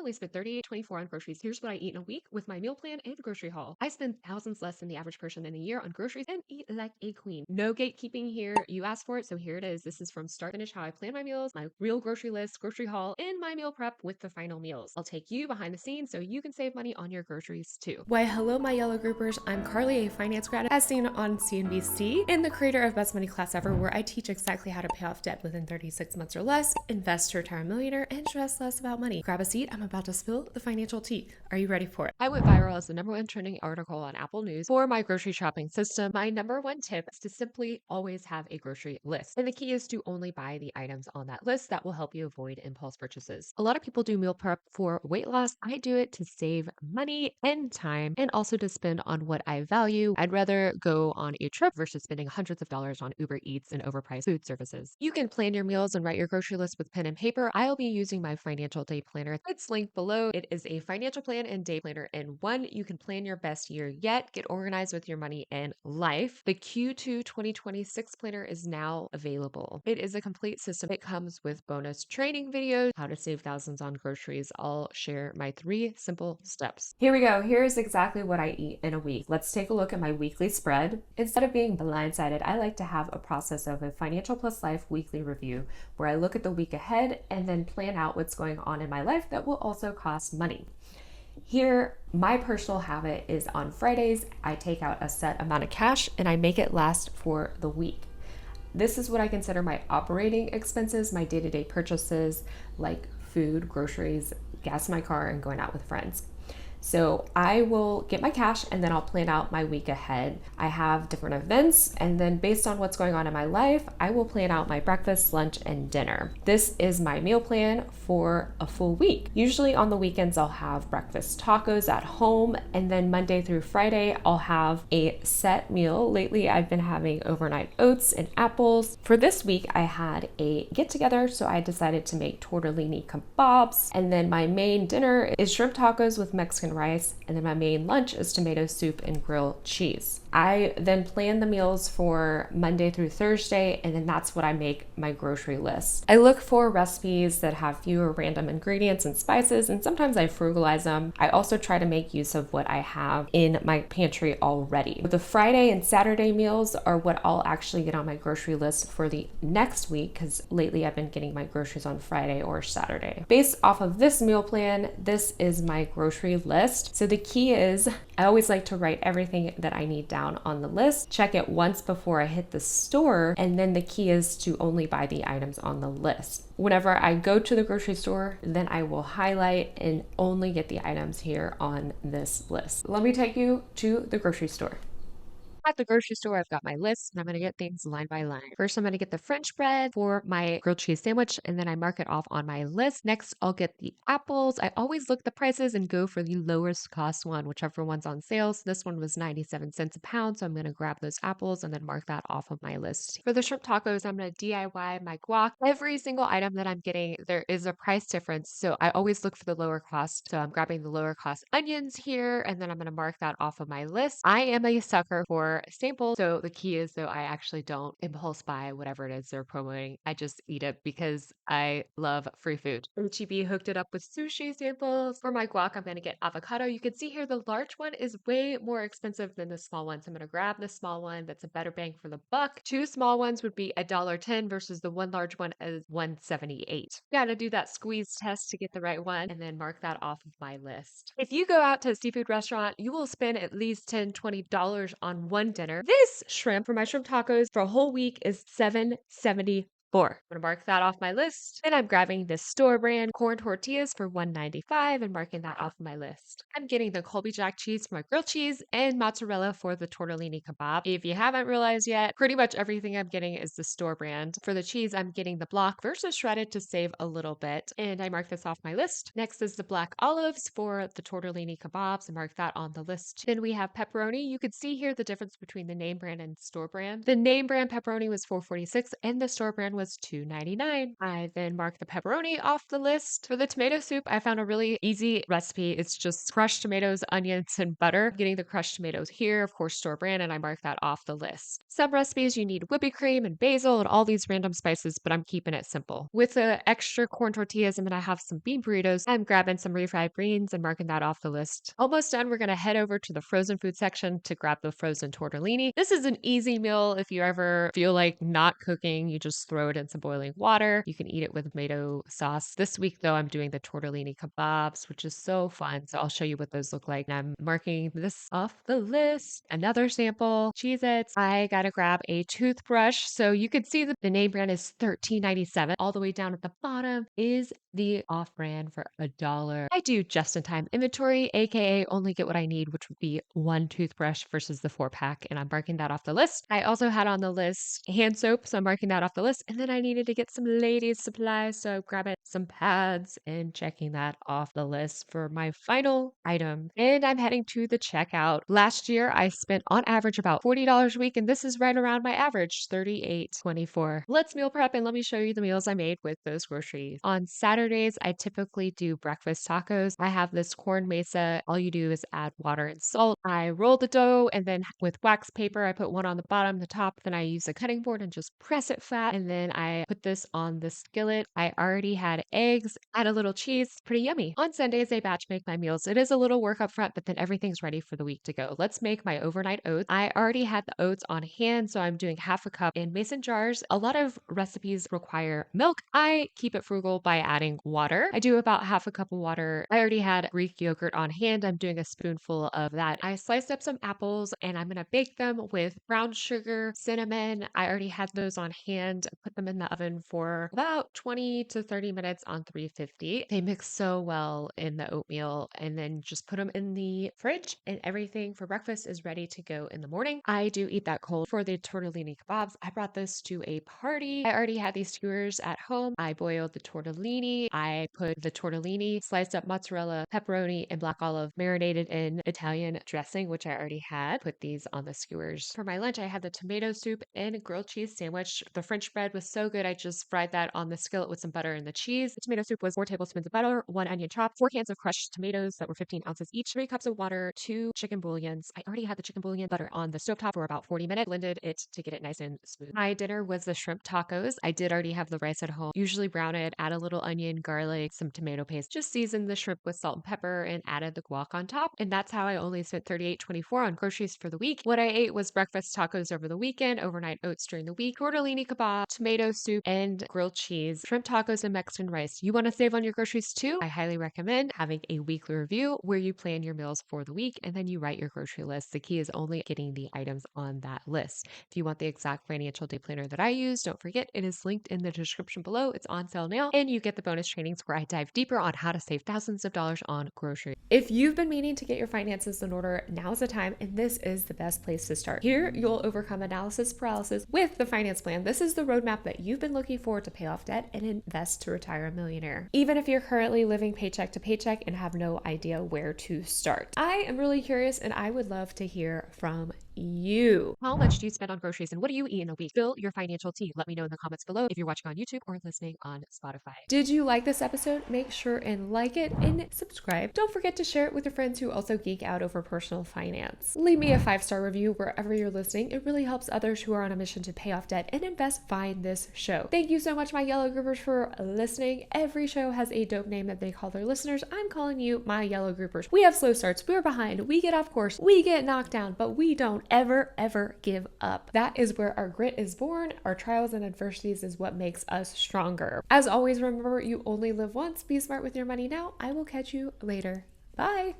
only spend $38.24 on groceries. Here's what I eat in a week with my meal plan and grocery haul. I spend thousands less than the average person in a year on groceries and eat like a queen. No gatekeeping here. You asked for it, so here it is. This is from start to finish how I plan my meals, my real grocery list, grocery haul, and my meal prep with the final meals. I'll take you behind the scenes so you can save money on your groceries too. Why, hello, my yellow groupers. I'm Carly, a finance grad, as seen on CNBC, and the creator of Best Money Class Ever, where I teach exactly how to pay off debt within 36 months or less, invest to retire a millionaire, and stress less about money. Grab a seat. I'm about to spill the financial tea. Are you ready for it? I went viral as the #1 trending article on Apple News for my grocery shopping system. My #1 tip is to simply always have a grocery list. And the key is to only buy the items on that list that will help you avoid impulse purchases. A lot of people do meal prep for weight loss. I do it to save money and time and also to spend on what I value. I'd rather go on a trip versus spending hundreds of dollars on Uber Eats and overpriced food services. You can plan your meals and write your grocery list with pen and paper. I'll be using my financial day planner. It's linked below. It is a financial plan and day planner in one. You can plan your best year yet, get organized with your money and life. The Q2 2026 planner is now available. It is a complete system. It comes with bonus training videos, how to save thousands on groceries. I'll share my 3 simple steps. Here we go. Here's exactly what I eat in a week. Let's take a look at my weekly spread. Instead of being blindsided, I like to have a process of a Financial Plus Life weekly review where I look at the week ahead and then plan out what's going on in my life that will also cost money. Here, my personal habit is on Fridays, I take out a set amount of cash and I make it last for the week. This is what I consider my operating expenses, my day-to-day purchases like food, groceries, gas in my car, and going out with friends. So I will get my cash and then I'll plan out my week ahead. I have different events, and then based on what's going on in my life, I will plan out my breakfast, lunch, and dinner. This is my meal plan for a full week. Usually on the weekends, I'll have breakfast tacos at home, and then Monday through Friday, I'll have a set meal. Lately, I've been having overnight oats and apples. For this week, I had a get together, so I decided to make tortellini kebabs, and then my main dinner is shrimp tacos with Mexican rice, and then my main lunch is tomato soup and grilled cheese. I then plan the meals for Monday through Thursday, and then that's what I make my grocery list. I look for recipes that have fewer random ingredients and spices, and sometimes I frugalize them. I also try to make use of what I have in my pantry already. The Friday and Saturday meals are what I'll actually get on my grocery list for the next week, because lately I've been getting my groceries on Friday or Saturday. Based off of this meal plan, this is my grocery list. So the key is I always like to write everything that I need down on the list, check it once before I hit the store, and then the key is to only buy the items on the list. Whenever I go to the grocery store, then I will highlight and only get the items here on this list. Let me take you to the grocery store. At the grocery store, I've got my list and I'm going to get things line by line. First, I'm going to get the French bread for my grilled cheese sandwich, and then I mark it off on my list. Next, I'll get the apples. I always look at the prices and go for the lowest cost one, whichever one's on sale. So this one was 97 cents a pound. So I'm going to grab those apples and then mark that off of my list. For the shrimp tacos, I'm going to DIY my guac. Every single item that I'm getting, there is a price difference. So I always look for the lower cost. So I'm grabbing the lower cost onions here, and then I'm going to mark that off of my list. I am a sucker for samples. So the key is, though, I actually don't impulse buy whatever it is they're promoting. I just eat it because I love free food. HEB hooked it up with sushi samples. For my guac, I'm going to get avocado. You can see here the large one is way more expensive than the small one. So I'm going to grab the small one. That's a better bang for the buck. 2 small ones would be $1.10 versus the one large one is $1.78. Got to do that squeeze test to get the right one and then mark that off of my list. If you go out to a seafood restaurant, you will spend at least $10, $20 on one dinner. This shrimp for my shrimp tacos for a whole week is $7.74. I'm gonna mark that off my list. Then I'm grabbing this store brand corn tortillas for $1.95 and marking that off my list. I'm getting the Colby Jack cheese for my grilled cheese and mozzarella for the tortellini kebab. If you haven't realized yet, pretty much everything I'm getting is the store brand. For the cheese, I'm getting the block versus shredded to save a little bit, and I mark this off my list. Next is the black olives for the tortellini kebabs. I mark that on the list. Then we have pepperoni. You can see here the difference between the name brand and store brand. The name brand pepperoni was $4.46 and the store brand was $2.99. I then marked the pepperoni off the list. For the tomato soup, I found a really easy recipe. It's just crushed tomatoes, onions, and butter. Getting the crushed tomatoes here, of course, store brand, and I marked that off the list. Some recipes you need whipping cream and basil and all these random spices, but I'm keeping it simple. With the extra corn tortillas, I'm gonna have some bean burritos. I'm grabbing some refried beans and marking that off the list. Almost done. We're gonna head over to the frozen food section to grab the frozen tortellini. This is an easy meal if you ever feel like not cooking. You just throw it in some boiling water. You can eat it with tomato sauce. This week, though, I'm doing the tortellini kebabs, which is so fun. So I'll show you what those look like. And I'm marking this off the list. Another sample, Cheez-Its. I gotta grab a toothbrush. So you can see that the name brand is $13.97. All the way down at the bottom is the off brand for $1. I do just in time inventory, aka only get what I need, which would be one toothbrush versus the 4-pack, and I'm marking that off the list. I also had on the list hand soap, so I'm marking that off the list. And then I needed to get some ladies' supplies, so I'm grabbing some pads and checking that off the list for my final item. And I'm heading to the checkout. Last year, I spent on average about $40 a week, and this is right around my average, $38.24. Let's meal prep, and let me show you the meals I made with those groceries. On Saturdays, I typically do breakfast tacos. I have this corn mesa. All you do is add water and salt. I roll the dough, and then with wax paper, I put one on the bottom, the top. Then I use a cutting board and just press it flat. And then I put this on the skillet. I already had eggs, add a little cheese. Pretty yummy. On Sundays, I batch make my meals. It is a little work up front, but then everything's ready for the week to go. Let's make my overnight oats. I already had the oats on hand, so I'm doing half a cup in mason jars. A lot of recipes require milk. I keep it frugal by adding water. I do about half a cup of water. I already had Greek yogurt on hand. I'm doing a spoonful of that. I sliced up some apples and I'm going to bake them with brown sugar, cinnamon. I already had those on hand. Put them in the oven for about 20 to 30 minutes on 350. They mix so well in the oatmeal, and then just put them in the fridge and everything for breakfast is ready to go in the morning. I do eat that cold. For the tortellini kebabs, I brought this to a party. I already had these skewers at home. I boiled the tortellini. I put the tortellini, sliced up mozzarella, pepperoni, and black olive marinated in Italian dressing, which I already had. Put these on the skewers. For my lunch, I had the tomato soup and grilled cheese sandwich. The French bread was so good, I just fried that on the skillet with some butter and the cheese. The tomato soup was 4 tablespoons of butter, 1 onion chopped, 4 cans of crushed tomatoes that were 15 ounces each, 3 cups of water, 2 chicken bouillons. I already had the chicken bouillon butter on the stovetop for about 40 minutes, blended it to get it nice and smooth. My dinner was the shrimp tacos. I did already have the rice at home. Usually brown it, add a little onion, garlic, some tomato paste. Just seasoned the shrimp with salt and pepper and added the guac on top. And that's how I only spent $38.24 on groceries for the week. What I ate was breakfast tacos over the weekend, overnight oats during the week, tortellini kebab, tomato soup, and grilled cheese, shrimp tacos, and Mexican rice. You want to save on your groceries too? I highly recommend having a weekly review where you plan your meals for the week and then you write your grocery list. The key is only getting the items on that list. If you want the exact financial day planner that I use, don't forget it is linked in the description below. It's on sale now, and you get the bonus trainings where I dive deeper on how to save thousands of dollars on groceries. If you've been meaning to get your finances in order, now's the time, and this is the best place to start. Here, you'll overcome analysis paralysis with the finance plan. This is the roadmap that you've been looking for to pay off debt and invest to retire a millionaire. Even if you're currently living paycheck to paycheck and have no idea where to start. I am really curious, and I would love to hear from you. How much do you spend on groceries and what do you eat in a week? Spill your financial tea. Let me know in the comments below if you're watching on YouTube or listening on Spotify. Did you like this episode? Make sure and like it and subscribe. Don't forget to share it with your friends who also geek out over personal finance. Leave me a 5-star review wherever you're listening. It really helps others who are on a mission to pay off debt and invest find this show. Thank you so much, my yellow groupers, for listening. Every show has a dope name that they call their listeners. I'm calling you my yellow groupers. We have slow starts. We're behind. We get off course. We get knocked down, but we don't ever give up. That is where our grit is born. Our trials and adversities is what makes us stronger. As always, remember, you only live once. Be smart with your money now. I will catch you later. Bye.